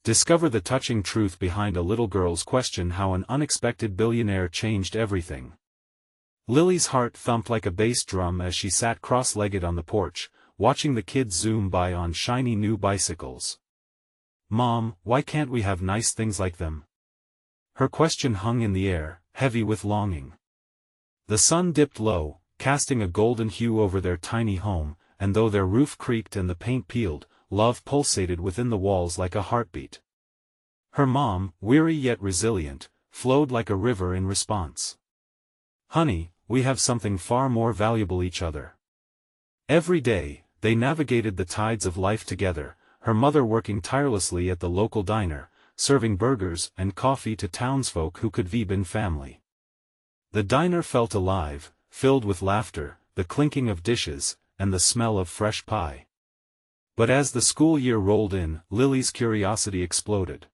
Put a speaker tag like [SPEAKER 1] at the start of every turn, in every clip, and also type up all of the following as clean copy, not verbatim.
[SPEAKER 1] Discover the touching truth behind a little girl's question: how an unexpected billionaire changed everything. Lily's heart thumped like a bass drum as she sat cross-legged on the porch, watching the kids zoom by on shiny new bicycles. "Mom, why can't we have nice things like them?" Her question hung in the air, heavy with longing. The sun dipped low, casting a golden hue over their tiny home, and though their roof creaked and the paint peeled, love pulsated within the walls like a heartbeat. Her mom, weary yet resilient, flowed like a river in response. "Honey, we have something far more valuable: each other." Every day, they navigated the tides of life together, her mother working tirelessly at the local diner, serving burgers and coffee to townsfolk who could be in family. The diner felt alive, filled with laughter, the clinking of dishes, and the smell of fresh pie. But as the school year rolled in, Lily's curiosity exploded.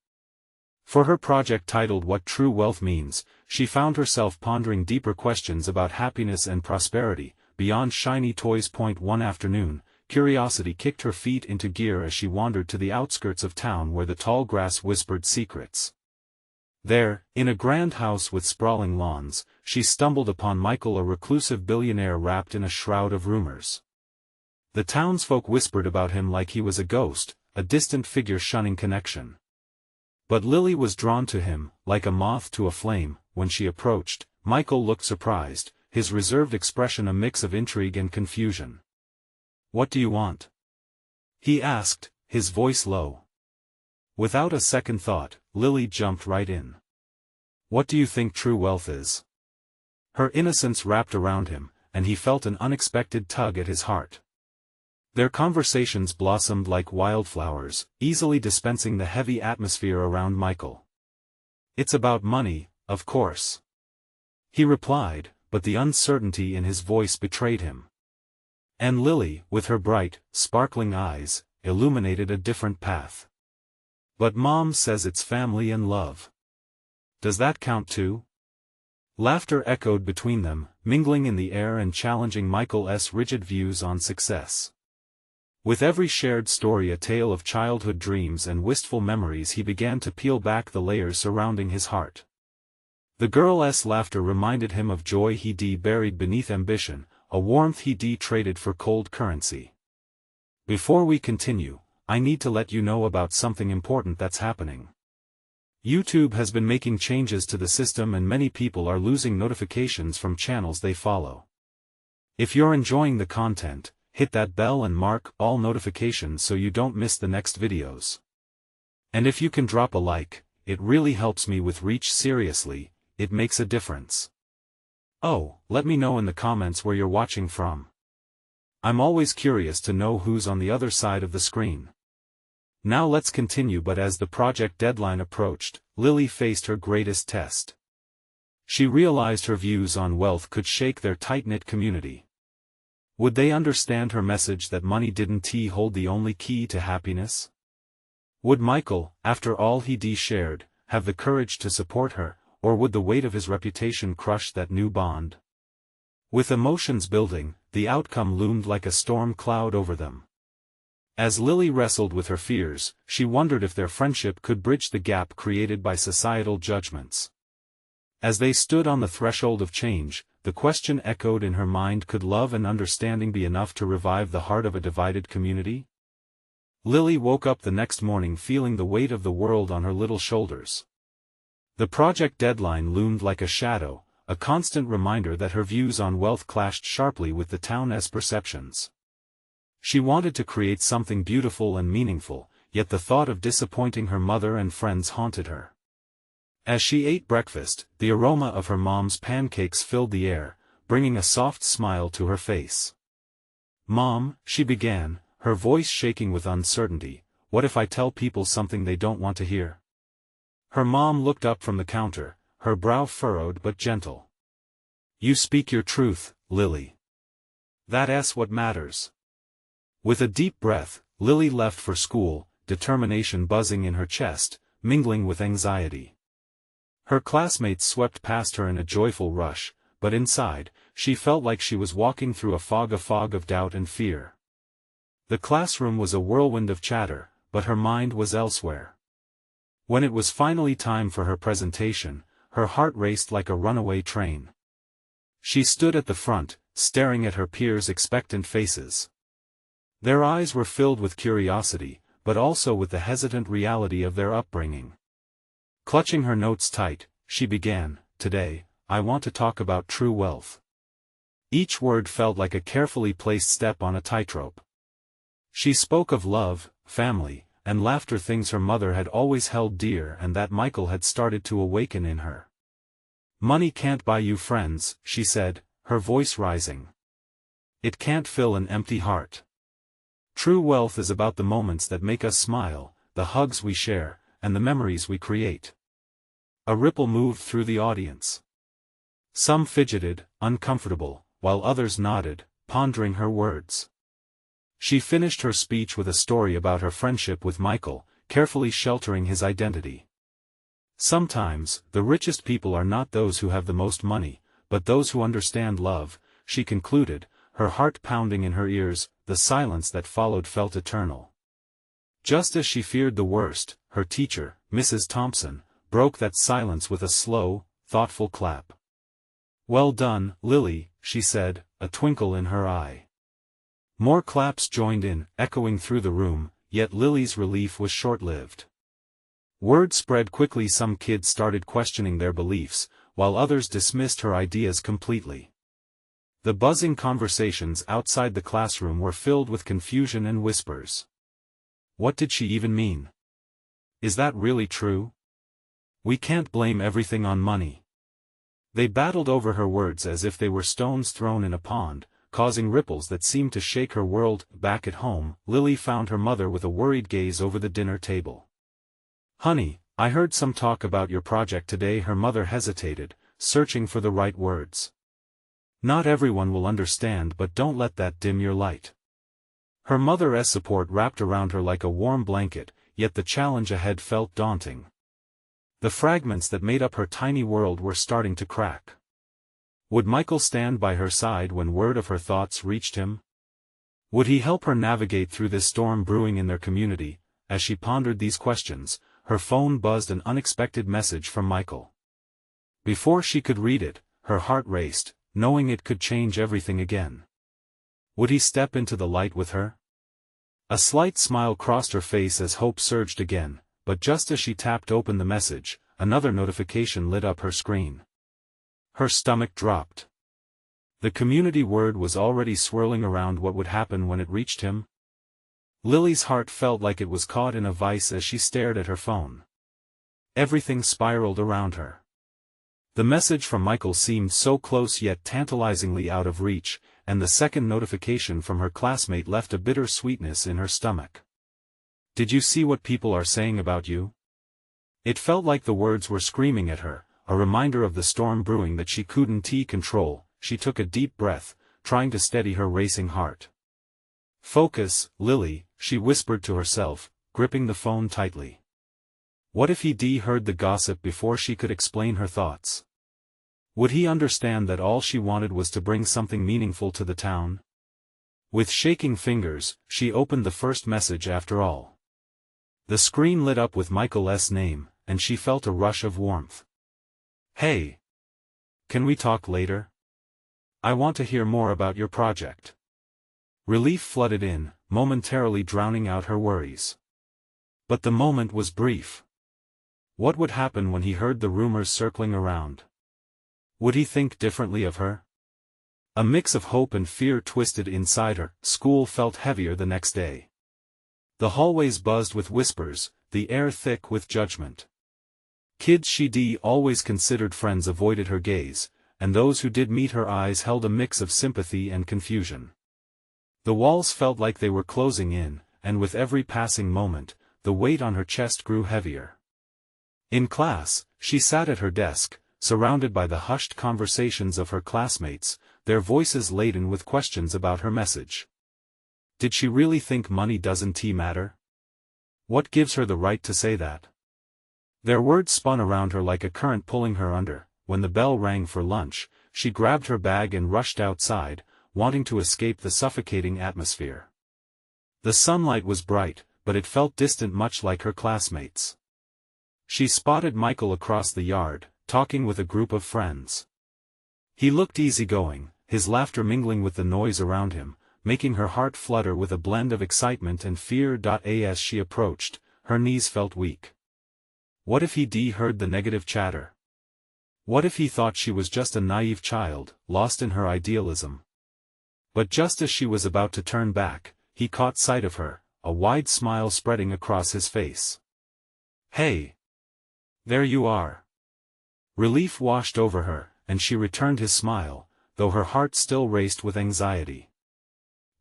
[SPEAKER 1] For her project titled "What True Wealth Means," she found herself pondering deeper questions about happiness and prosperity, beyond shiny toys. One afternoon, curiosity kicked her feet into gear as she wandered to the outskirts of town where the tall grass whispered secrets. There, in a grand house with sprawling lawns, she stumbled upon Michael, a reclusive billionaire wrapped in a shroud of rumors. The townsfolk whispered about him like he was a ghost, a distant figure shunning connection. But Lily was drawn to him, like a moth to a flame. When she approached, Michael looked surprised, his reserved expression a mix of intrigue and confusion. "What do you want?" he asked, his voice low. Without a second thought, Lily jumped right in. "What do you think true wealth is?" Her innocence wrapped around him, and he felt an unexpected tug at his heart. Their conversations blossomed like wildflowers, easily dispensing the heavy atmosphere around Michael. "It's about money, of course," he replied, but the uncertainty in his voice betrayed him. And Lily, with her bright, sparkling eyes, illuminated a different path. "But Mom says it's family and love. Does that count too?" Laughter echoed between them, mingling in the air and challenging Michael's rigid views on success. With every shared story a tale of childhood dreams and wistful memories, he began to peel back the layers surrounding his heart. The girl's laughter reminded him of joy he'd buried beneath ambition, a warmth he'd traded for cold currency. "Before we continue, I need to let you know about something important that's happening. YouTube has been making changes to the system and many people are losing notifications from channels they follow. If you're enjoying the content, hit that bell and mark all notifications so you don't miss the next videos. And if you can drop a like, it really helps me with reach. Seriously, it makes a difference. Oh, let me know in the comments where you're watching from. I'm always curious to know who's on the other side of the screen. Now let's continue. But as the project deadline approached, Lily faced her greatest test. She realized her views on wealth could shake their tight-knit community. Would they understand her message that money didn't hold the only key to happiness? Would Michael, after all he'd shared, have the courage to support her, or would the weight of his reputation crush that new bond? With emotions building, the outcome loomed like a storm cloud over them. As Lily wrestled with her fears, she wondered if their friendship could bridge the gap created by societal judgments. As they stood on the threshold of change, the question echoed in her mind: could love and understanding be enough to revive the heart of a divided community? Lily woke up the next morning feeling the weight of the world on her little shoulders. The project deadline loomed like a shadow, a constant reminder that her views on wealth clashed sharply with the town's perceptions. She wanted to create something beautiful and meaningful, yet the thought of disappointing her mother and friends haunted her. As she ate breakfast, the aroma of her mom's pancakes filled the air, bringing a soft smile to her face. "Mom," she began, her voice shaking with uncertainty, "what if I tell people something they don't want to hear?" Her mom looked up from the counter, her brow furrowed but gentle. "You speak your truth, Lily. That's what matters." With a deep breath, Lily left for school, determination buzzing in her chest, mingling with anxiety. Her classmates swept past her in a joyful rush, but inside, she felt like she was walking through a fog of doubt and fear. The classroom was a whirlwind of chatter, but her mind was elsewhere. When it was finally time for her presentation, her heart raced like a runaway train. She stood at the front, staring at her peers' expectant faces. Their eyes were filled with curiosity, but also with the hesitant reality of their upbringing. Clutching her notes tight, she began, "Today, I want to talk about true wealth." Each word felt like a carefully placed step on a tightrope. She spoke of love, family, and laughter, things her mother had always held dear and that Michael had started to awaken in her. "Money can't buy you friends," she said, her voice rising. "It can't fill an empty heart. True wealth is about the moments that make us smile, the hugs we share, and the memories we create." A ripple moved through the audience. Some fidgeted, uncomfortable, while others nodded, pondering her words. She finished her speech with a story about her friendship with Michael, carefully sheltering his identity. "Sometimes, the richest people are not those who have the most money, but those who understand love," she concluded, her heart pounding in her ears. The silence that followed felt eternal. Just as she feared the worst, her teacher, Mrs. Thompson, broke that silence with a slow, thoughtful clap. "Well done, Lily," she said, a twinkle in her eye. More claps joined in, echoing through the room, yet Lily's relief was short-lived. Word spread quickly. Some kids started questioning their beliefs, while others dismissed her ideas completely. The buzzing conversations outside the classroom were filled with confusion and whispers. What did she even mean? Is that really true? We can't blame everything on money. They battled over her words as if they were stones thrown in a pond, causing ripples that seemed to shake her world. Back at home, Lily found her mother with a worried gaze over the dinner table. "Honey, I heard some talk about your project today." Her mother hesitated, searching for the right words. "Not everyone will understand, but don't let that dim your light." Her mother's support wrapped around her like a warm blanket, yet the challenge ahead felt daunting. The fragments that made up her tiny world were starting to crack. Would Michael stand by her side when word of her thoughts reached him? Would he help her navigate through this storm brewing in their community? As she pondered these questions, her phone buzzed, an unexpected message from Michael. Before she could read it, her heart raced, knowing it could change everything again. Would he step into the light with her? A slight smile crossed her face as hope surged again, but just as she tapped open the message, another notification lit up her screen. Her stomach dropped. The community word was already swirling around. What would happen when it reached him? Lily's heart felt like it was caught in a vice as she stared at her phone. Everything spiraled around her. The message from Michael seemed so close yet tantalizingly out of reach, and the second notification from her classmate left a bitter sweetness in her stomach. "Did you see what people are saying about you?" It felt like the words were screaming at her, a reminder of the storm brewing that she couldn't control. She took a deep breath, trying to steady her racing heart. "Focus, Lily," she whispered to herself, gripping the phone tightly. What if he heard the gossip before she could explain her thoughts? Would he understand that all she wanted was to bring something meaningful to the town? With shaking fingers, she opened the first message. After all, the screen lit up with Michael's name, and she felt a rush of warmth. "Hey! Can we talk later? I want to hear more about your project." Relief flooded in, momentarily drowning out her worries. But the moment was brief. What would happen when he heard the rumors circling around? Would he think differently of her? A mix of hope and fear twisted inside her. School felt heavier the next day. The hallways buzzed with whispers, the air thick with judgment. Kids she'd always considered friends avoided her gaze, and those who did meet her eyes held a mix of sympathy and confusion. The walls felt like they were closing in, and with every passing moment, the weight on her chest grew heavier. In class, she sat at her desk, surrounded by the hushed conversations of her classmates, their voices laden with questions about her message. Did she really think money doesn't matter? What gives her the right to say that? Their words spun around her like a current pulling her under. When the bell rang for lunch, she grabbed her bag and rushed outside, wanting to escape the suffocating atmosphere. The sunlight was bright, but it felt distant, much like her classmates. She spotted Michael across the yard, talking with a group of friends. He looked easygoing, his laughter mingling with the noise around him, making her heart flutter with a blend of excitement and fear. As she approached, her knees felt weak. What if he heard the negative chatter? What if he thought she was just a naive child, lost in her idealism? But just as she was about to turn back, he caught sight of her, a wide smile spreading across his face. "Hey! There you are." Relief washed over her, and she returned his smile, though her heart still raced with anxiety.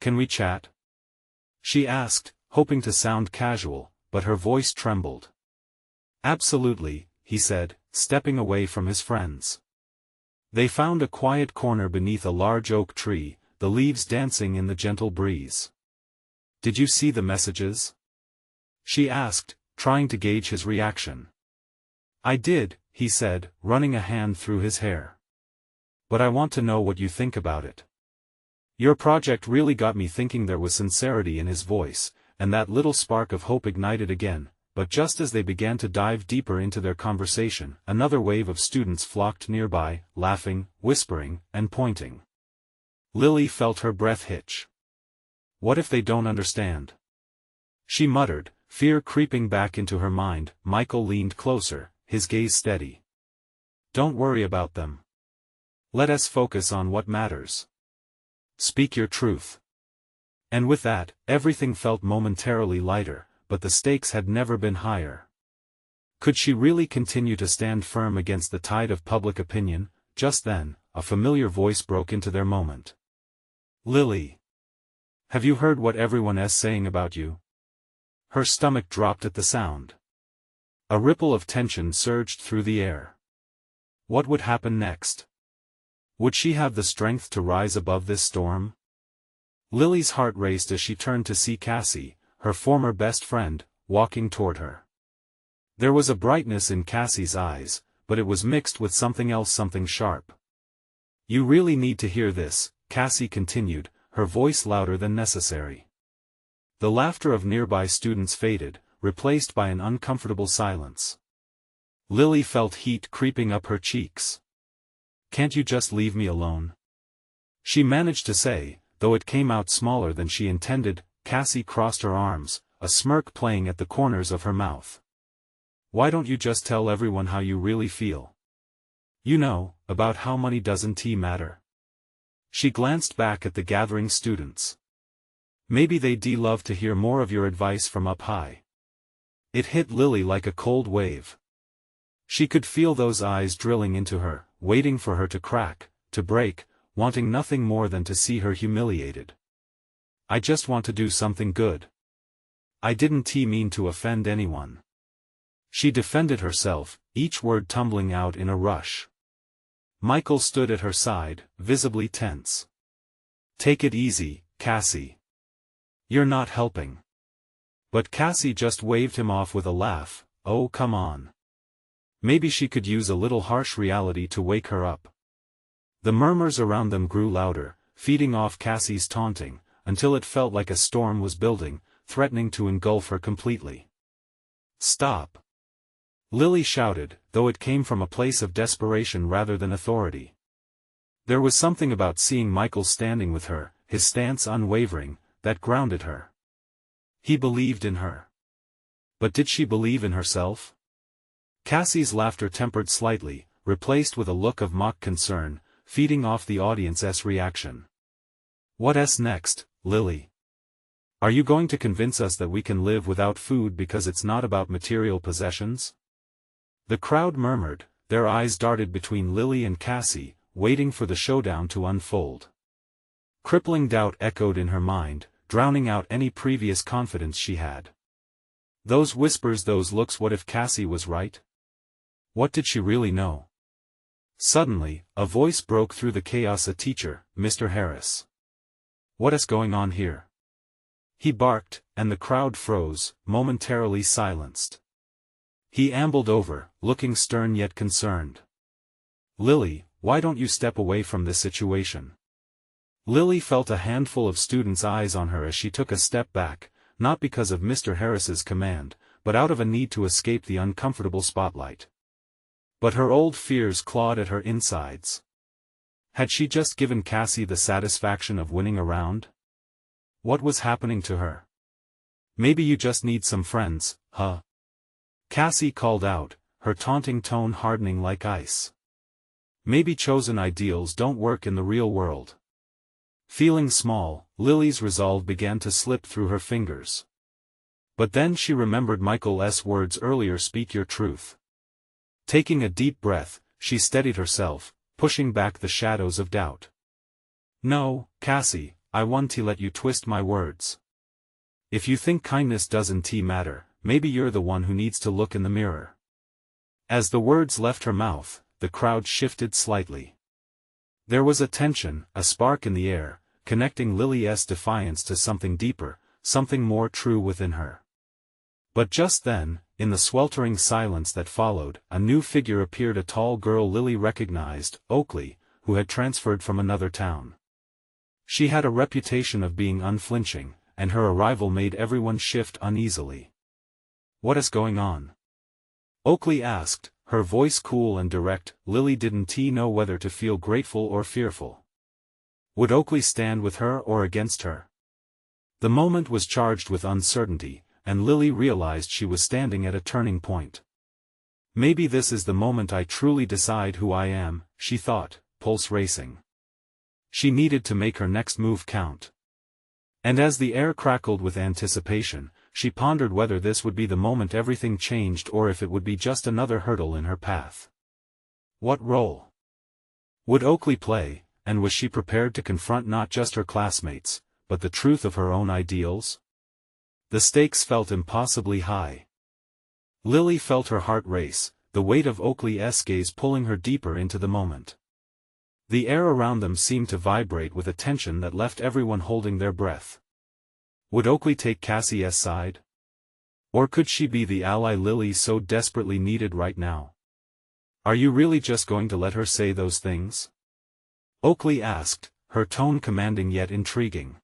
[SPEAKER 1] "Can we chat?" she asked, hoping to sound casual, but her voice trembled. "Absolutely," he said, stepping away from his friends. They found a quiet corner beneath a large oak tree, the leaves dancing in the gentle breeze. "Did you see the messages?" she asked, trying to gauge his reaction. "I did," he said, running a hand through his hair. "But I want to know what you think about it. Your project really got me thinking." There was sincerity in his voice, and that little spark of hope ignited again, but just as they began to dive deeper into their conversation, another wave of students flocked nearby, laughing, whispering, and pointing. Lily felt her breath hitch. What if they don't understand? She muttered, fear creeping back into her mind. Michael leaned closer, his gaze steady. "Don't worry about them. Let us focus on what matters. Speak your truth." And with that, everything felt momentarily lighter, but the stakes had never been higher. Could she really continue to stand firm against the tide of public opinion? Just then, a familiar voice broke into their moment. "Lily. Have you heard what everyone's saying about you?" Her stomach dropped at the sound. A ripple of tension surged through the air. What would happen next? Would she have the strength to rise above this storm? Lily's heart raced as she turned to see Cassie, her former best friend, walking toward her. There was a brightness in Cassie's eyes, but it was mixed with something else, something sharp. "You really need to hear this," Cassie continued, her voice louder than necessary. The laughter of nearby students faded, replaced by an uncomfortable silence. Lily felt heat creeping up her cheeks. "Can't you just leave me alone?" she managed to say, though it came out smaller than she intended. Cassie crossed her arms, a smirk playing at the corners of her mouth. "Why don't you just tell everyone how you really feel? You know, about how money doesn't matter." She glanced back at the gathering students. "Maybe they'd love to hear more of your advice from up high." It hit Lily like a cold wave. She could feel those eyes drilling into her, waiting for her to crack, to break, wanting nothing more than to see her humiliated. "I just want to do something good. I didn't mean to offend anyone." She defended herself, each word tumbling out in a rush. Michael stood at her side, visibly tense. "Take it easy, Cassie. You're not helping." But Cassie just waved him off with a laugh. "Oh, come on. Maybe she could use a little harsh reality to wake her up." The murmurs around them grew louder, feeding off Cassie's taunting, until it felt like a storm was building, threatening to engulf her completely. "Stop!" Lily shouted, though it came from a place of desperation rather than authority. There was something about seeing Michael standing with her, his stance unwavering, that grounded her. He believed in her. But did she believe in herself? Cassie's laughter tempered slightly, replaced with a look of mock concern, feeding off the audience's reaction. "What's next, Lily? Are you going to convince us that we can live without food because it's not about material possessions?" The crowd murmured, their eyes darted between Lily and Cassie, waiting for the showdown to unfold. Crippling doubt echoed in her mind, drowning out any previous confidence she had. Those whispers, those looks, what if Cassie was right? What did she really know? Suddenly, a voice broke through the chaos. "A teacher, Mr. Harris. What's going on here?" he barked, and the crowd froze, momentarily silenced. He ambled over, looking stern yet concerned. "Lily, why don't you step away from this situation?" Lily felt a handful of students' eyes on her as she took a step back, not because of Mr. Harris's command, but out of a need to escape the uncomfortable spotlight. But her old fears clawed at her insides. Had she just given Cassie the satisfaction of winning a round? What was happening to her? Maybe you just need some friends, huh? Cassie called out, her taunting tone hardening like ice. Maybe chosen ideals don't work in the real world. Feeling small, Lily's resolve began to slip through her fingers. But then she remembered Michael's words earlier: speak your truth. Taking a deep breath, she steadied herself, pushing back the shadows of doubt. No, Cassie, I want to let you twist my words. If you think kindness doesn't matter, maybe you're the one who needs to look in the mirror. As the words left her mouth, the crowd shifted slightly. There was a tension, a spark in the air, connecting Lily's defiance to something deeper, something more true within her. But just then, in the sweltering silence that followed, a new figure appeared, a tall girl Lily recognized, Oakley, who had transferred from another town. She had a reputation of being unflinching, and her arrival made everyone shift uneasily. What is going on? Oakley asked, her voice cool and direct. Lily didn't know whether to feel grateful or fearful. Would Oakley stand with her or against her? The moment was charged with uncertainty, and Lily realized she was standing at a turning point. Maybe this is the moment I truly decide who I am, she thought, pulse racing. She needed to make her next move count. And as the air crackled with anticipation, she pondered whether this would be the moment everything changed or if it would be just another hurdle in her path. What role would Oakley play, and was she prepared to confront not just her classmates, but the truth of her own ideals? The stakes felt impossibly high. Lily felt her heart race, the weight of Oakley's gaze pulling her deeper into the moment. The air around them seemed to vibrate with a tension that left everyone holding their breath. Would Oakley take Cassie's side? Or could she be the ally Lily so desperately needed right now? Are you really just going to let her say those things? Oakley asked, her tone commanding yet intriguing.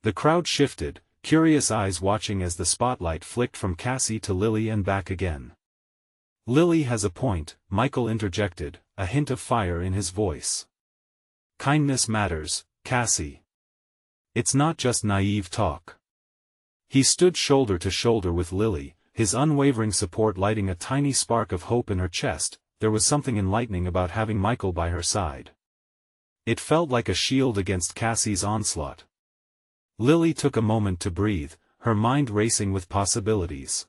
[SPEAKER 1] The crowd shifted, curious eyes watching as the spotlight flicked from Cassie to Lily and back again. Lily has a point, Michael interjected, a hint of fire in his voice. Kindness matters, Cassie. It's not just naive talk. He stood shoulder to shoulder with Lily, his unwavering support lighting a tiny spark of hope in her chest. There was something enlightening about having Michael by her side. It felt like a shield against Cassie's onslaught. Lily took a moment to breathe, her mind racing with possibilities.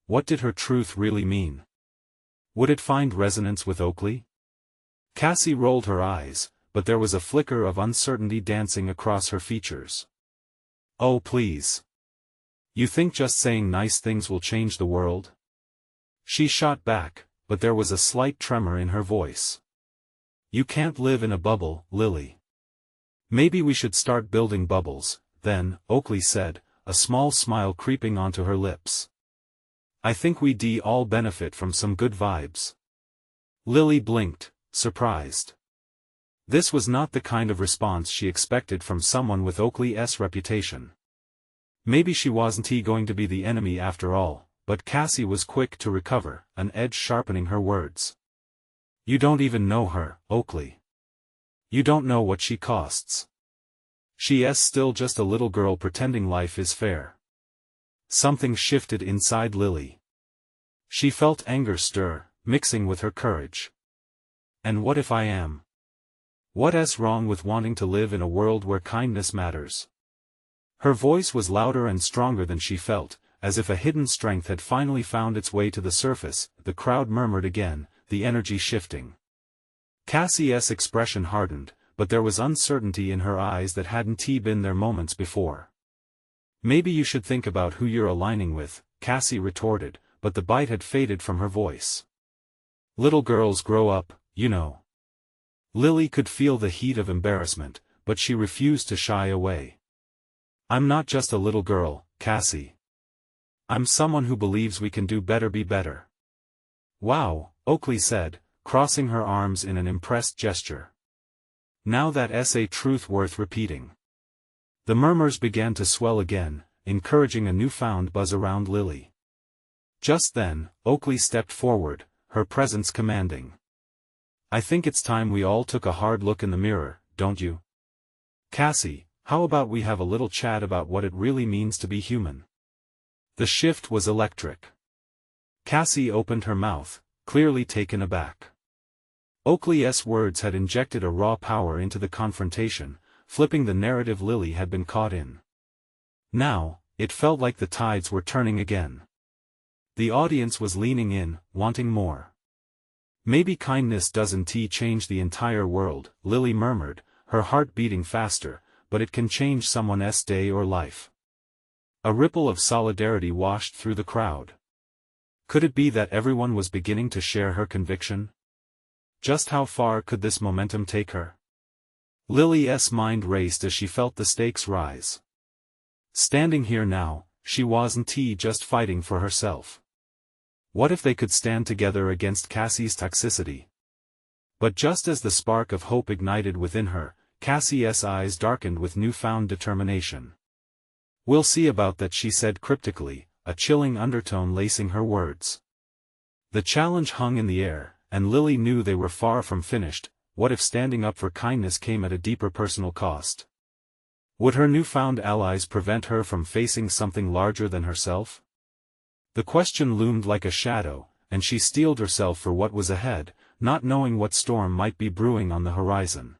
[SPEAKER 1] What did her truth really mean? Would it find resonance with Oakley? Cassie rolled her eyes, but there was a flicker of uncertainty dancing across her features. Oh please. You think just saying nice things will change the world? She shot back, but there was a slight tremor in her voice. You can't live in a bubble, Lily. Maybe we should start building bubbles, then, Oakley said, a small smile creeping onto her lips. I think we'd all benefit from some good vibes. Lily blinked, surprised. This was not the kind of response she expected from someone with Oakley's reputation. Maybe she wasn't going to be the enemy after all, but Cassie was quick to recover, an edge sharpening her words. You don't even know her, Oakley. You don't know what she costs. She's still just a little girl pretending life is fair. Something shifted inside Lily. She felt anger stir, mixing with her courage. And what if I am? What's wrong with wanting to live in a world where kindness matters? Her voice was louder and stronger than she felt, as if a hidden strength had finally found its way to the surface. The crowd murmured again, the energy shifting. Cassie's expression hardened, but there was uncertainty in her eyes that hadn't been there moments before. Maybe you should think about who you're aligning with, Cassie retorted, but the bite had faded from her voice. Little girls grow up, you know. Lily could feel the heat of embarrassment, but she refused to shy away. I'm not just a little girl, Cassie. I'm someone who believes we can do better, be better. Wow, Oakley said, crossing her arms in an impressed gesture. Now that's a truth worth repeating. The murmurs began to swell again, encouraging a newfound buzz around Lily. Just then, Oakley stepped forward, her presence commanding. "I think it's time we all took a hard look in the mirror, don't you? Cassie, how about we have a little chat about what it really means to be human?" The shift was electric. Cassie opened her mouth, clearly taken aback. Oakley's words had injected a raw power into the confrontation, flipping the narrative Lily had been caught in. Now, it felt like the tides were turning again. The audience was leaning in, wanting more. "Maybe kindness doesn't change the entire world," Lily murmured, her heart beating faster, "but it can change someone's day or life." A ripple of solidarity washed through the crowd. Could it be that everyone was beginning to share her conviction? Just how far could this momentum take her? Lily's mind raced as she felt the stakes rise. Standing here now, she wasn't just fighting for herself. What if they could stand together against Cassie's toxicity? But just as the spark of hope ignited within her, Cassie's eyes darkened with newfound determination. "We'll see about that," she said cryptically, a chilling undertone lacing her words. The challenge hung in the air, and Lily knew they were far from finished. What if standing up for kindness came at a deeper personal cost? Would her newfound allies prevent her from facing something larger than herself? The question loomed like a shadow, and she steeled herself for what was ahead, not knowing what storm might be brewing on the horizon.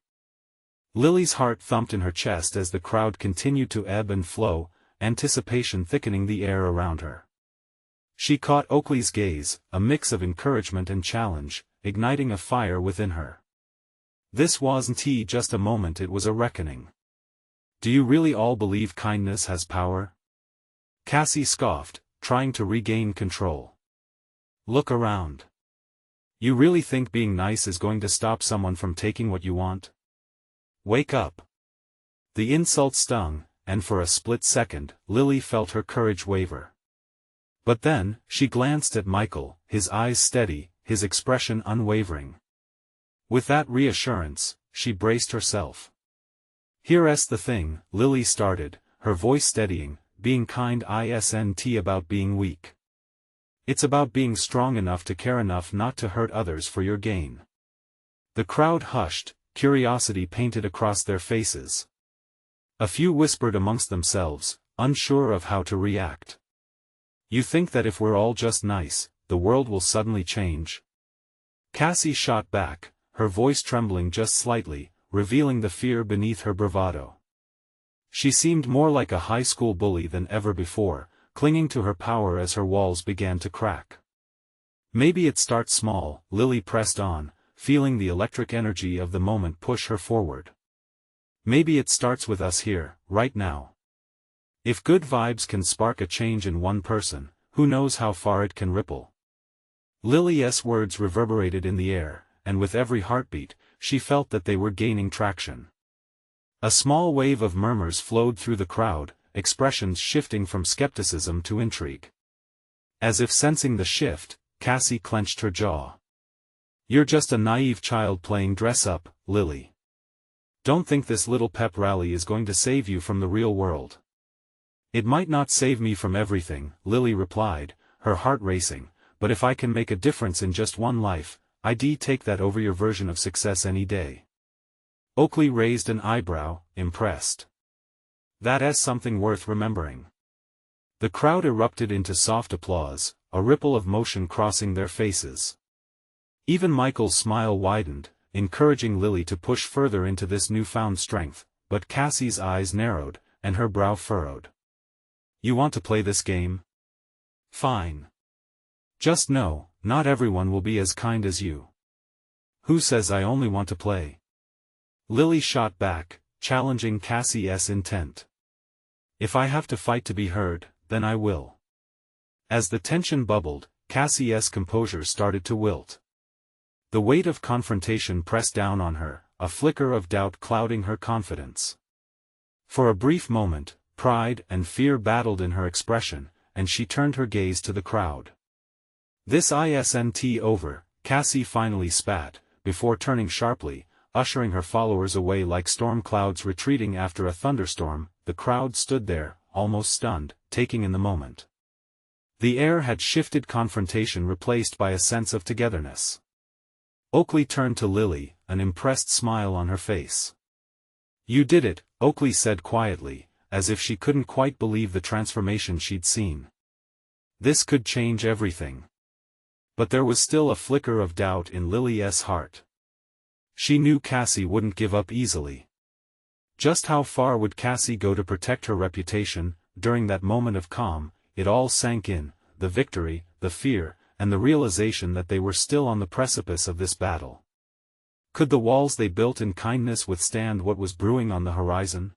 [SPEAKER 1] Lily's heart thumped in her chest as the crowd continued to ebb and flow, anticipation thickening the air around her. She caught Oakley's gaze, a mix of encouragement and challenge, igniting a fire within her. This wasn't just a moment, it was a reckoning. "Do you really all believe kindness has power?" Cassie scoffed, trying to regain control. "Look around. You really think being nice is going to stop someone from taking what you want? Wake up." The insult stung, and for a split second, Lily felt her courage waver. But then, she glanced at Michael, his eyes steady, his expression unwavering. With that reassurance, she braced herself. "Here's the thing," Lily started, her voice steadying, "being kind isn't about being weak. It's about being strong enough to care enough not to hurt others for your gain." The crowd hushed, curiosity painted across their faces. A few whispered amongst themselves, unsure of how to react. "You think that if we're all just nice, the world will suddenly change?" Cassie shot back, her voice trembling just slightly, revealing the fear beneath her bravado. She seemed more like a high school bully than ever before, clinging to her power as her walls began to crack. "Maybe it starts small," Lily pressed on, feeling the electric energy of the moment push her forward. "Maybe it starts with us here, right now. If good vibes can spark a change in one person, who knows how far it can ripple." Lily's words reverberated in the air, and with every heartbeat, she felt that they were gaining traction. A small wave of murmurs flowed through the crowd, expressions shifting from skepticism to intrigue. As if sensing the shift, Cassie clenched her jaw. "You're just a naive child playing dress-up, Lily. Don't think this little pep rally is going to save you from the real world." "It might not save me from everything," Lily replied, her heart racing, "but if I can make a difference in just one life, I'd take that over your version of success any day." Oakley raised an eyebrow, impressed. "That's something worth remembering." The crowd erupted into soft applause, a ripple of motion crossing their faces. Even Michael's smile widened, encouraging Lily to push further into this newfound strength, but Cassie's eyes narrowed, and her brow furrowed. "You want to play this game? Fine. Just know, not everyone will be as kind as you." "Who says I only want to play?" Lily shot back, challenging Cassie's intent. "If I have to fight to be heard, then I will." As the tension bubbled, Cassie's composure started to wilt. The weight of confrontation pressed down on her, a flicker of doubt clouding her confidence. For a brief moment, pride and fear battled in her expression, and she turned her gaze to the crowd. "This isn't over," Cassie finally spat, before turning sharply, ushering her followers away like storm clouds retreating after a thunderstorm. The crowd stood there, almost stunned, taking in the moment. The air had shifted, confrontation replaced by a sense of togetherness. Oakley turned to Lily, an impressed smile on her face. "You did it," Oakley said quietly, as if she couldn't quite believe the transformation she'd seen. This could change everything. But there was still a flicker of doubt in Lily's heart. She knew Cassie wouldn't give up easily. Just how far would Cassie go to protect her reputation? During that moment of calm, it all sank in, the victory, the fear, and the realization that they were still on the precipice of this battle. Could the walls they built in kindness withstand what was brewing on the horizon?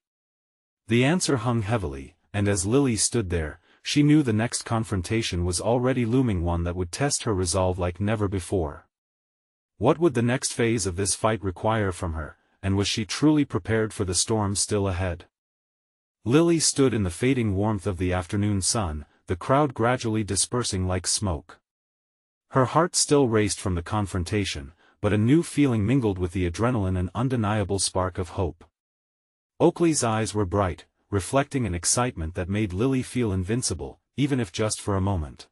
[SPEAKER 1] The answer hung heavily, and as Lily stood there, she knew the next confrontation was already looming, one that would test her resolve like never before. What would the next phase of this fight require from her, and was she truly prepared for the storm still ahead? Lily stood in the fading warmth of the afternoon sun, the crowd gradually dispersing like smoke. Her heart still raced from the confrontation, but a new feeling mingled with the adrenaline, an undeniable spark of hope. Oakley's eyes were bright, reflecting an excitement that made Lily feel invincible, even if just for a moment.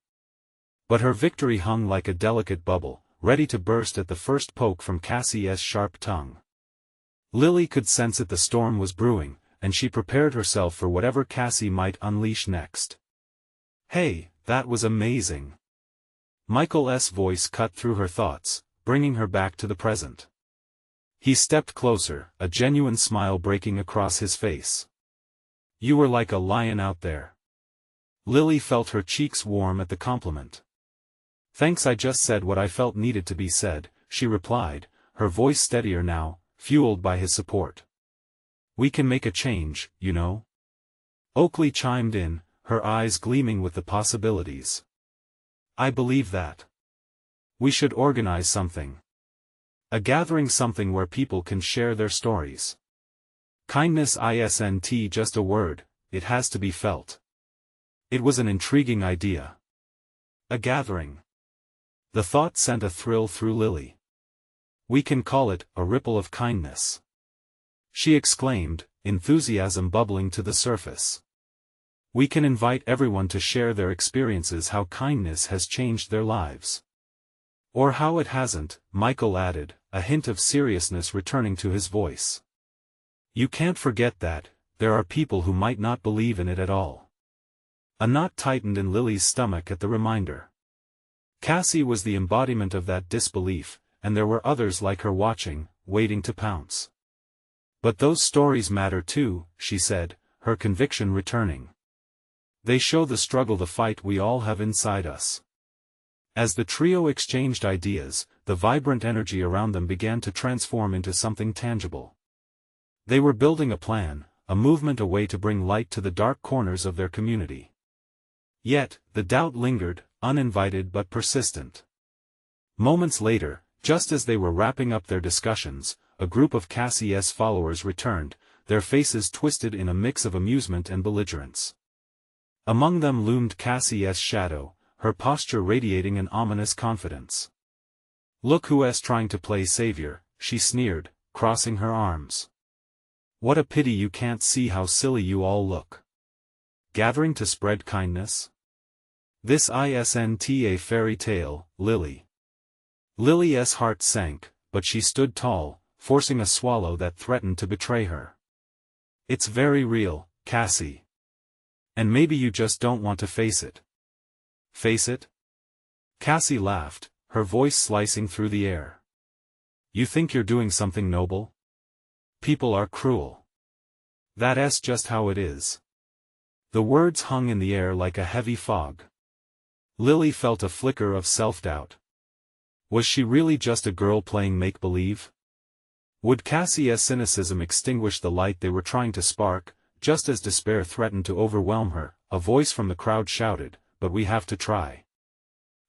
[SPEAKER 1] But her victory hung like a delicate bubble, ready to burst at the first poke from Cassie's sharp tongue. Lily could sense it, the storm was brewing, and she prepared herself for whatever Cassie might unleash next. "Hey, that was amazing." Michael's voice cut through her thoughts, bringing her back to the present. He stepped closer, a genuine smile breaking across his face. "You were like a lion out there." Lily felt her cheeks warm at the compliment. "Thanks, I just said what I felt needed to be said," she replied, her voice steadier now, fueled by his support. "We can make a change, you know." Oakley chimed in, her eyes gleaming with the possibilities. "I believe that. We should organize something. A gathering, something where people can share their stories. Kindness isn't just a word, it has to be felt." It was an intriguing idea. A gathering. The thought sent a thrill through Lily. "We can call it, a ripple of kindness," she exclaimed, enthusiasm bubbling to the surface. "We can invite everyone to share their experiences, how kindness has changed their lives." "Or how it hasn't," Michael added, a hint of seriousness returning to his voice. "You can't forget that, there are people who might not believe in it at all." A knot tightened in Lily's stomach at the reminder. Cassie was the embodiment of that disbelief, and there were others like her watching, waiting to pounce. "But those stories matter too," she said, her conviction returning. "They show the struggle, the fight we all have inside us." As the trio exchanged ideas, the vibrant energy around them began to transform into something tangible. They were building a plan, a movement, a way to bring light to the dark corners of their community. Yet, the doubt lingered, uninvited but persistent. Moments later, just as they were wrapping up their discussions, a group of Cassie's followers returned, their faces twisted in a mix of amusement and belligerence. Among them loomed Cassie's shadow, her posture radiating an ominous confidence. "Look who's trying to play savior," she sneered, crossing her arms. "What a pity you can't see how silly you all look. Gathering to spread kindness? This isn't a fairy tale, Lily." Lily's heart sank, but she stood tall, forcing a swallow that threatened to betray her. "It's very real, Cassie. And maybe you just don't want to face it." "Face it?" Cassie laughed, her voice slicing through the air. "You think you're doing something noble? People are cruel. That's just how it is." The words hung in the air like a heavy fog. Lily felt a flicker of self-doubt. Was she really just a girl playing make-believe? Would Cassie's cynicism extinguish the light they were trying to spark? Just as despair threatened to overwhelm her, a voice from the crowd shouted, "But we have to try."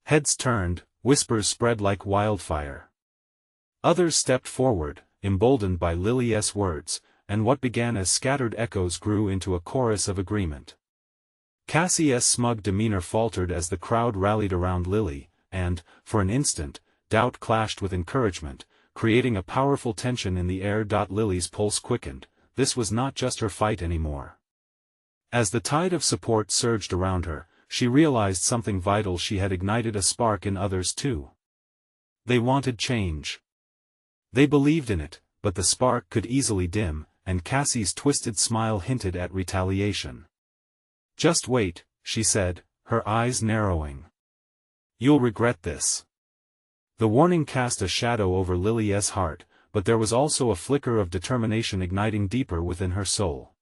[SPEAKER 1] Heads turned, whispers spread like wildfire. Others stepped forward, emboldened by Lily's words, and what began as scattered echoes grew into a chorus of agreement. Cassie's smug demeanor faltered as the crowd rallied around Lily, and, for an instant, doubt clashed with encouragement, creating a powerful tension in the air. Lily's pulse quickened. This was not just her fight anymore. As the tide of support surged around her, she realized something vital: she had ignited a spark in others too. They wanted change. They believed in it, but the spark could easily dim, and Cassie's twisted smile hinted at retaliation. "Just wait," she said, her eyes narrowing. "You'll regret this." The warning cast a shadow over Lily's heart, but there was also a flicker of determination igniting deeper within her soul.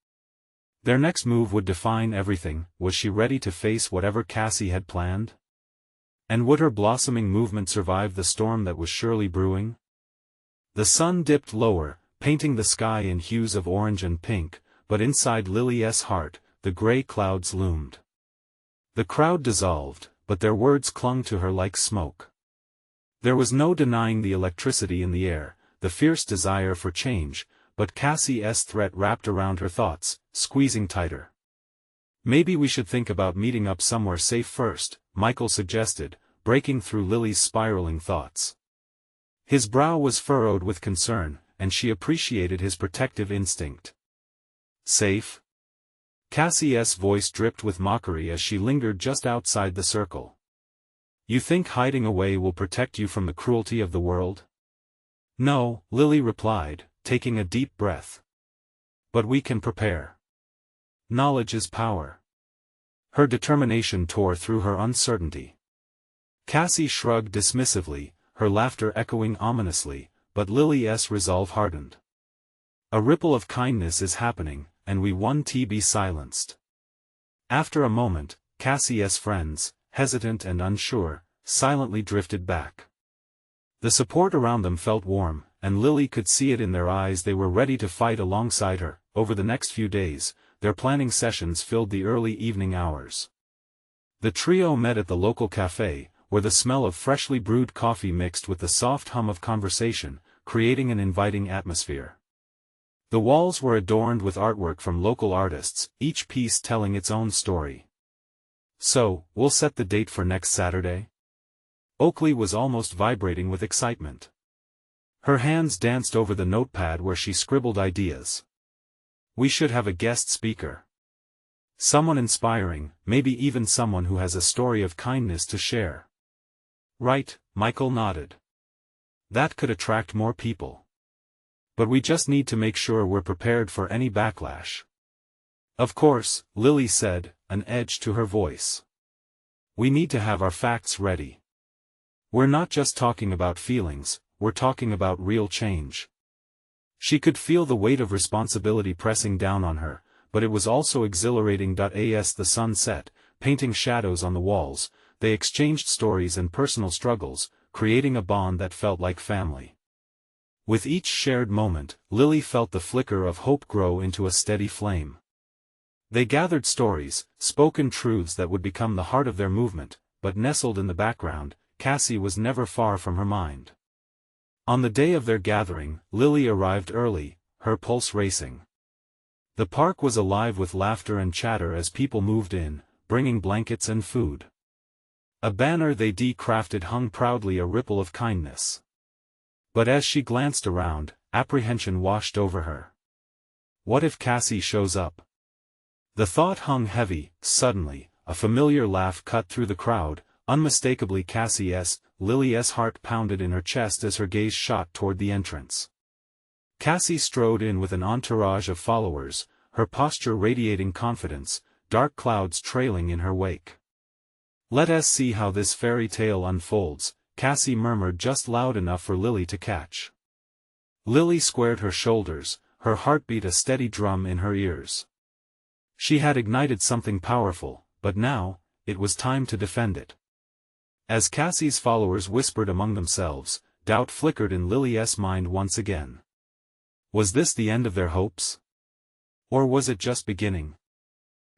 [SPEAKER 1] Their next move would define everything. Was she ready to face whatever Cassie had planned? And would her blossoming movement survive the storm that was surely brewing? The sun dipped lower, painting the sky in hues of orange and pink, but inside Lily's heart, the gray clouds loomed. The crowd dissolved, but their words clung to her like smoke. There was no denying the electricity in the air, the fierce desire for change, but Cassie's threat wrapped around her thoughts, squeezing tighter. "Maybe we should think about meeting up somewhere safe first," Michael suggested, breaking through Lily's spiraling thoughts. His brow was furrowed with concern, and she appreciated his protective instinct. "Safe?" Cassie's voice dripped with mockery as she lingered just outside the circle. "You think hiding away will protect you from the cruelty of the world?" "No," Lily replied, taking a deep breath. "But we can prepare. Knowledge is power." Her determination tore through her uncertainty. Cassie shrugged dismissively, her laughter echoing ominously, but Lily's resolve hardened. "A ripple of kindness is happening, and we won't be silenced." After a moment, Cassie's friends, hesitant and unsure, silently drifted back. The support around them felt warm, and Lily could see it in their eyes. They were ready to fight alongside her. Over the next few days, their planning sessions filled the early evening hours. The trio met at the local cafe, where the smell of freshly brewed coffee mixed with the soft hum of conversation, creating an inviting atmosphere. The walls were adorned with artwork from local artists, each piece telling its own story. "So, we'll set the date for next Saturday?" Oakley was almost vibrating with excitement. Her hands danced over the notepad where she scribbled ideas. "We should have a guest speaker. Someone inspiring, maybe even someone who has a story of kindness to share." "Right," Michael nodded. "That could attract more people. But we just need to make sure we're prepared for any backlash." "Of course," Lily said, an edge to her voice. "We need to have our facts ready. We're not just talking about feelings, we're talking about real change." She could feel the weight of responsibility pressing down on her, but it was also exhilarating. As the sun set, painting shadows on the walls, they exchanged stories and personal struggles, creating a bond that felt like family. With each shared moment, Lily felt the flicker of hope grow into a steady flame. They gathered stories, spoken truths that would become the heart of their movement, but nestled in the background, Cassie was never far from her mind. On the day of their gathering, Lily arrived early, her pulse racing. The park was alive with laughter and chatter as people moved in, bringing blankets and food. A banner they'd crafted hung proudly, a ripple of kindness. But as she glanced around, apprehension washed over her. What if Cassie shows up? The thought hung heavy. Suddenly, a familiar laugh cut through the crowd, unmistakably Cassie's. Lily's heart pounded in her chest as her gaze shot toward the entrance. Cassie strode in with an entourage of followers, her posture radiating confidence, dark clouds trailing in her wake. "Let us see how this fairy tale unfolds," Cassie murmured just loud enough for Lily to catch. Lily squared her shoulders, her heartbeat a steady drum in her ears. She had ignited something powerful, but now, it was time to defend it. As Cassie's followers whispered among themselves, doubt flickered in Lily's mind once again. Was this the end of their hopes? Or was it just beginning?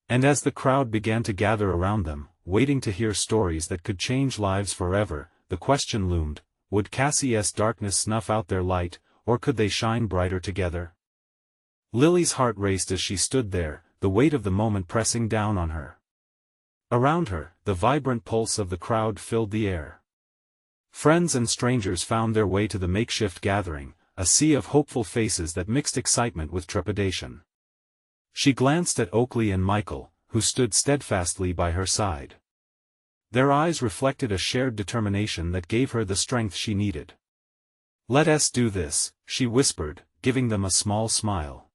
[SPEAKER 1] And as the crowd began to gather around them, waiting to hear stories that could change lives forever, the question loomed, would Cassie's darkness snuff out their light, or could they shine brighter together? Lily's heart raced as she stood there, the weight of the moment pressing down on her. Around her, the vibrant pulse of the crowd filled the air. Friends and strangers found their way to the makeshift gathering, a sea of hopeful faces that mixed excitement with trepidation. She glanced at Oakley and Michael, who stood steadfastly by her side. Their eyes reflected a shared determination that gave her the strength she needed. "Let us do this," she whispered, giving them a small smile.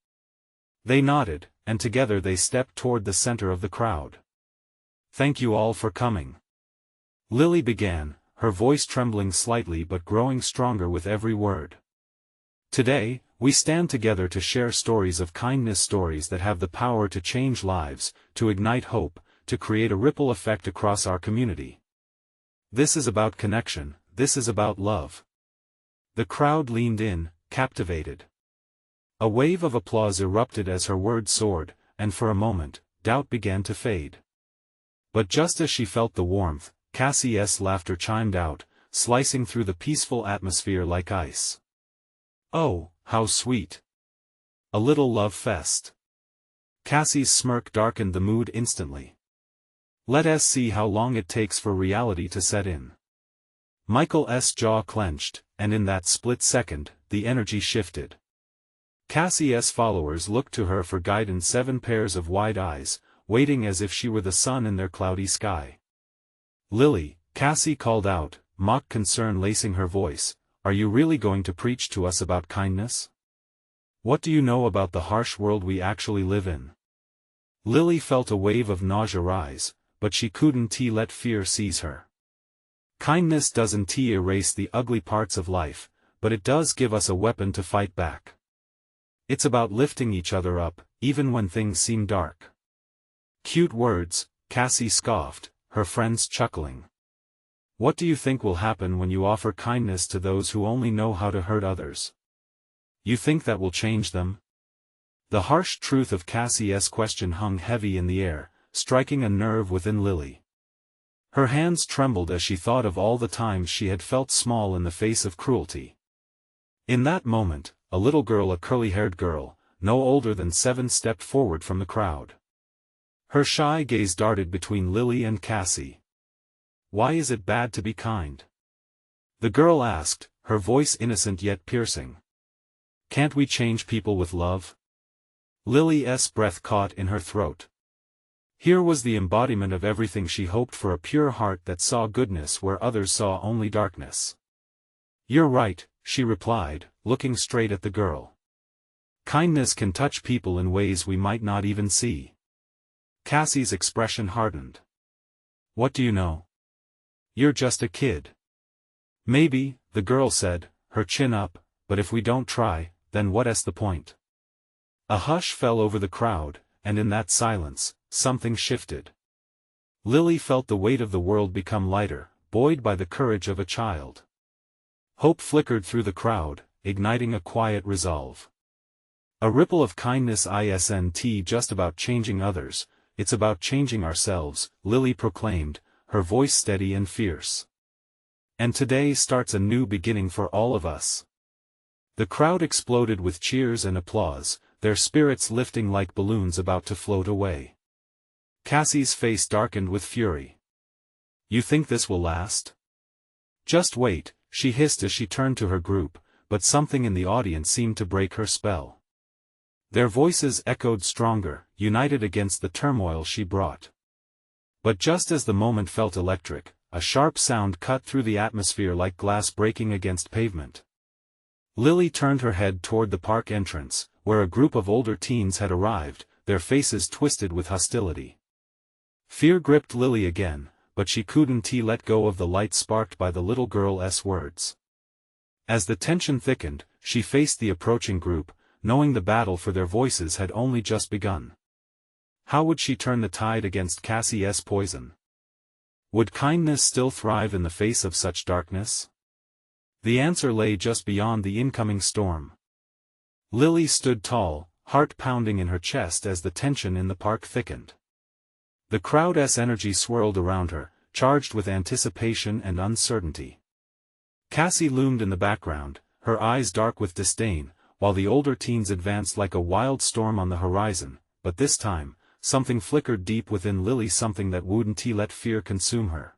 [SPEAKER 1] They nodded, and together they stepped toward the center of the crowd. "Thank you all for coming," Lily began, her voice trembling slightly but growing stronger with every word. "Today, we stand together to share stories of kindness, stories that have the power to change lives, to ignite hope, to create a ripple effect across our community. This is about connection, this is about love." The crowd leaned in, captivated. A wave of applause erupted as her words soared, and for a moment, doubt began to fade. But just as she felt the warmth, Cassie's laughter chimed out, slicing through the peaceful atmosphere like ice. "Oh, how sweet! A little love fest." Cassie's smirk darkened the mood instantly. "Let us see how long it takes for reality to set in." Michael's jaw clenched, and in that split second, the energy shifted. Cassie's followers looked to her for guidance, 7 pairs of wide eyes, waiting as if she were the sun in their cloudy sky. "Lily," Cassie called out, mock concern lacing her voice, "are you really going to preach to us about kindness? What do you know about the harsh world we actually live in?" Lily felt a wave of nausea rise, but she couldn't let fear seize her. Kindness doesn't erase the ugly parts of life, but it does give us a weapon to fight back. It's about lifting each other up, even when things seem dark. "Cute words," Cassie scoffed, her friends chuckling. "What do you think will happen when you offer kindness to those who only know how to hurt others? You think that will change them?" The harsh truth of Cassie's question hung heavy in the air, striking a nerve within Lily. Her hands trembled as she thought of all the times she had felt small in the face of cruelty. In that moment, a little girl, a curly-haired girl, no older than 7, stepped forward from the crowd. Her shy gaze darted between Lily and Cassie. "Why is it bad to be kind?" the girl asked, her voice innocent yet piercing. "Can't we change people with love?" Lily's breath caught in her throat. Here was the embodiment of everything she hoped for, a pure heart that saw goodness where others saw only darkness. "You're right," she replied, looking straight at the girl. "Kindness can touch people in ways we might not even see." Cassie's expression hardened. "What do you know? You're just a kid." "Maybe," the girl said, her chin up, "but if we don't try, then what's the point?" A hush fell over the crowd, and in that silence, something shifted. Lily felt the weight of the world become lighter, buoyed by the courage of a child. Hope flickered through the crowd, igniting a quiet resolve. A ripple of kindness isn't just about changing others, it's about changing ourselves, Lily proclaimed, her voice steady and fierce. "And today starts a new beginning for all of us." The crowd exploded with cheers and applause, their spirits lifting like balloons about to float away. Cassie's face darkened with fury. "You think this will last?" "Just wait," she hissed as she turned to her group, but something in the audience seemed to break her spell. Their voices echoed stronger, united against the turmoil she brought. But just as the moment felt electric, a sharp sound cut through the atmosphere like glass breaking against pavement. Lily turned her head toward the park entrance, where a group of older teens had arrived, their faces twisted with hostility. Fear gripped Lily again, but she couldn't let go of the light sparked by the little girl's words. As the tension thickened, she faced the approaching group, knowing the battle for their voices had only just begun. How would she turn the tide against Cassie's poison? Would kindness still thrive in the face of such darkness? The answer lay just beyond the incoming storm. Lily stood tall, heart pounding in her chest as the tension in the park thickened. The crowd's energy swirled around her, charged with anticipation and uncertainty. Cassie loomed in the background, her eyes dark with disdain, while the older teens advanced like a wild storm on the horizon, but this time, something flickered deep within Lily, something that wouldn't let fear consume her.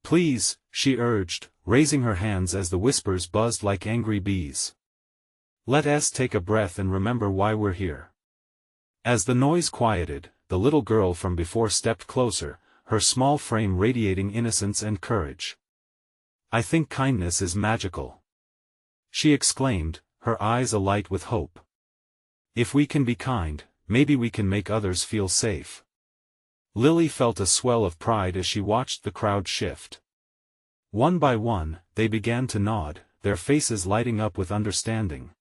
[SPEAKER 1] "Please," she urged, raising her hands as the whispers buzzed like angry bees. "Let us take a breath and remember why we're here." As the noise quieted, the little girl from before stepped closer, her small frame radiating innocence and courage. "I think kindness is magical," she exclaimed, her eyes alight with hope. "If we can be kind, maybe we can make others feel safe." Lily felt a swell of pride as she watched the crowd shift. One by one, they began to nod, their faces lighting up with understanding.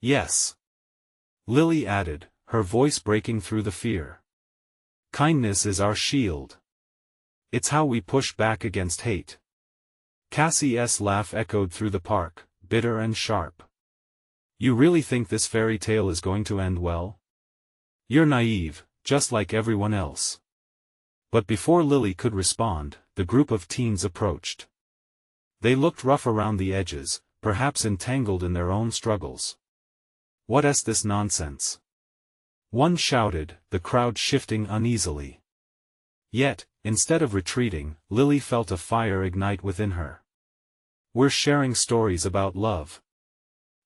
[SPEAKER 1] "Yes," Lily added, her voice breaking through the fear. "Kindness is our shield. It's how we push back against hate." Cassie's laugh echoed through the park, bitter and sharp. "You really think this fairy tale is going to end well? You're naive, just like everyone else." But before Lily could respond, the group of teens approached. They looked rough around the edges, perhaps entangled in their own struggles. "What's this nonsense?" one shouted, the crowd shifting uneasily. Yet, instead of retreating, Lily felt a fire ignite within her. "We're sharing stories about love,"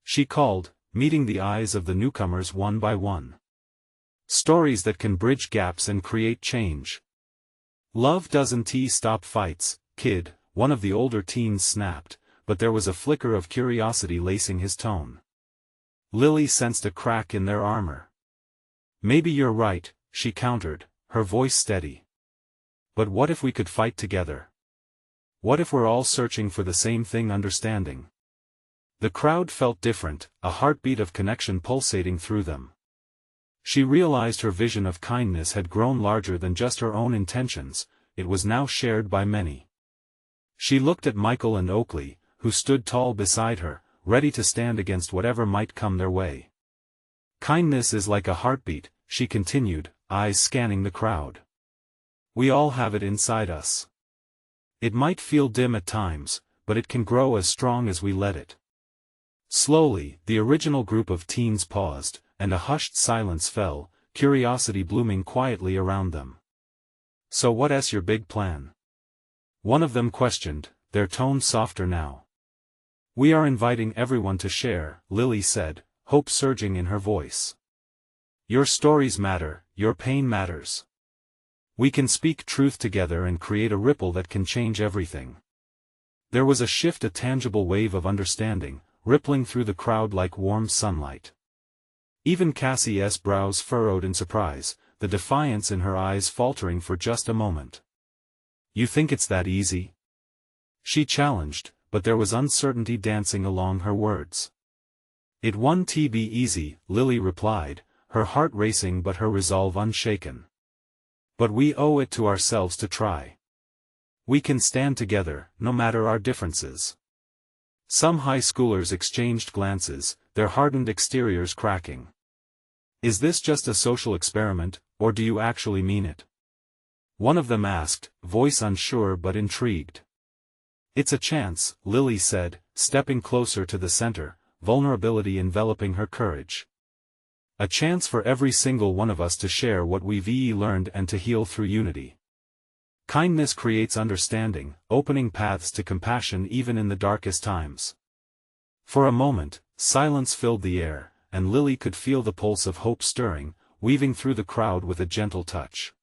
[SPEAKER 1] she called, meeting the eyes of the newcomers one by one. "Stories that can bridge gaps and create change. Love doesn't stop fights, kid," one of the older teens snapped, but there was a flicker of curiosity lacing his tone. Lily sensed a crack in their armor. "Maybe you're right," she countered, her voice steady. "But what if we could fight together? What if we're all searching for the same thing, understanding?" The crowd felt different, a heartbeat of connection pulsating through them. She realized her vision of kindness had grown larger than just her own intentions, it was now shared by many. She looked at Michael and Oakley, who stood tall beside her, ready to stand against whatever might come their way. "Kindness is like a heartbeat," she continued, eyes scanning the crowd. "We all have it inside us. It might feel dim at times, but it can grow as strong as we let it." Slowly, the original group of teens paused, and a hushed silence fell, curiosity blooming quietly around them. "So what's your big plan?" one of them questioned, their tone softer now. "We are inviting everyone to share," Lily said, hope surging in her voice. "Your stories matter, your pain matters. We can speak truth together and create a ripple that can change everything." There was a shift, a tangible wave of understanding, rippling through the crowd like warm sunlight. Even Cassie's brows furrowed in surprise, the defiance in her eyes faltering for just a moment. "You think it's that easy?" she challenged, but there was uncertainty dancing along her words. "It won't be easy," Lily replied, her heart racing but her resolve unshaken. "But we owe it to ourselves to try. We can stand together, no matter our differences." Some high schoolers exchanged glances, their hardened exteriors cracking. "Is this just a social experiment, or do you actually mean it?" one of them asked, voice unsure but intrigued. "It's a chance," Lily said, stepping closer to the center, vulnerability enveloping her courage. "A chance for every single one of us to share what we've learned and to heal through unity. Kindness creates understanding, opening paths to compassion even in the darkest times." For a moment, silence filled the air, and Lily could feel the pulse of hope stirring, weaving through the crowd with a gentle touch.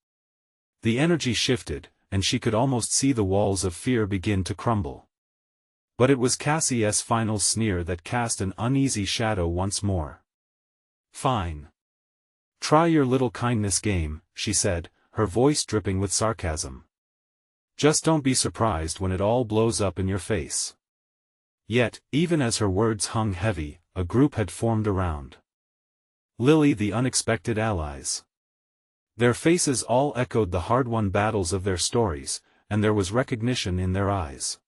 [SPEAKER 1] The energy shifted, and she could almost see the walls of fear begin to crumble. But it was Cassie's final sneer that cast an uneasy shadow once more. "Fine. Try your little kindness game," she said, her voice dripping with sarcasm. "Just don't be surprised when it all blows up in your face." Yet, even as her words hung heavy, a group had formed around Lily, the unexpected allies. Their faces all echoed the hard-won battles of their stories, and there was recognition in their eyes.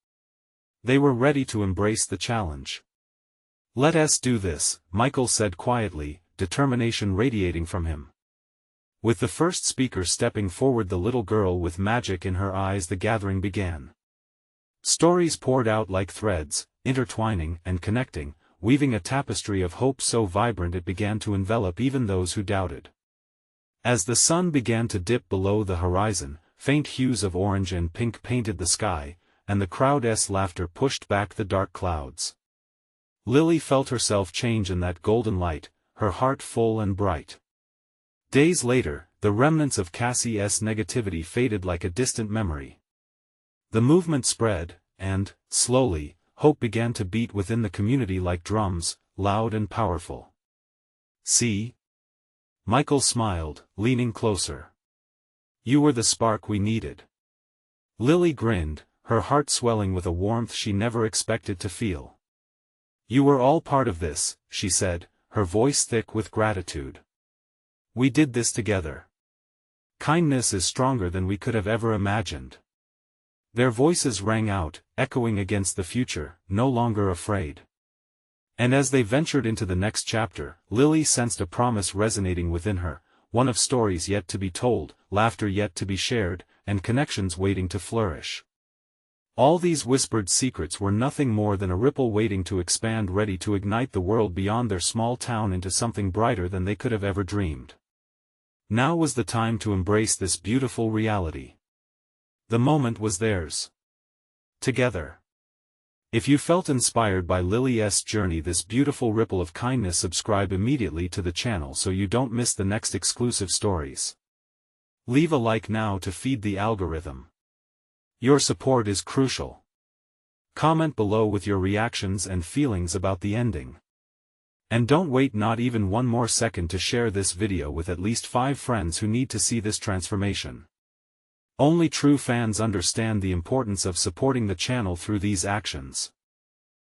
[SPEAKER 1] They were ready to embrace the challenge. "Let us do this," Michael said quietly, determination radiating from him. With the first speaker stepping forward, the little girl with magic in her eyes, the gathering began. Stories poured out like threads, intertwining and connecting, weaving a tapestry of hope so vibrant it began to envelop even those who doubted. As the sun began to dip below the horizon, faint hues of orange and pink painted the sky, and the crowd's laughter pushed back the dark clouds. Lily felt herself change in that golden light, her heart full and bright. Days later, the remnants of Cassie's negativity faded like a distant memory. The movement spread, and, slowly, hope began to beat within the community like drums, loud and powerful. "See?" Michael smiled, leaning closer. "You were the spark we needed." Lily grinned, her heart swelling with a warmth she never expected to feel. "You were all part of this," she said, her voice thick with gratitude. "We did this together. Kindness is stronger than we could have ever imagined." Their voices rang out, echoing against the future, no longer afraid. And as they ventured into the next chapter, Lily sensed a promise resonating within her, one of stories yet to be told, laughter yet to be shared, and connections waiting to flourish. All these whispered secrets were nothing more than a ripple waiting to expand, ready to ignite the world beyond their small town into something brighter than they could have ever dreamed. Now was the time to embrace this beautiful reality. The moment was theirs. Together. If you felt inspired by Lily's journey, this beautiful ripple of kindness, subscribe immediately to the channel so you don't miss the next exclusive stories. Leave a like now to feed the algorithm. Your support is crucial. Comment below with your reactions and feelings about the ending. And don't wait not even one more second to share this video with at least 5 friends who need to see this transformation. Only true fans understand the importance of supporting the channel through these actions.